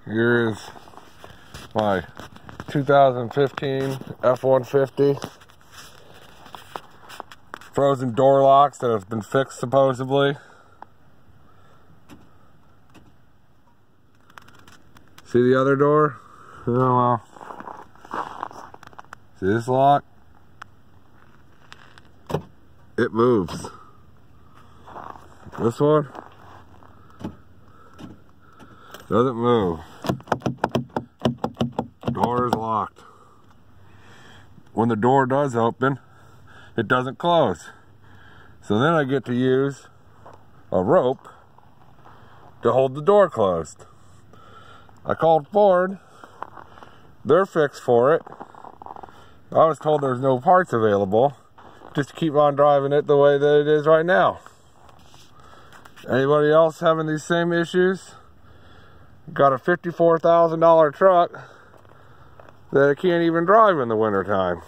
Here is my 2015 F-150. Frozen door locks that have been fixed supposedly. See the other door? Oh well. See this lock? It moves. This one doesn't move. Door is locked. When the door does open, it doesn't close. So then I get to use a rope to hold the door closed. I called Ford. They're fixed for it. I was told there's no parts available, just to keep on driving it the way that it is right now. Anybody else having these same issues? Got a $54,000 truck that I can't even drive in the wintertime.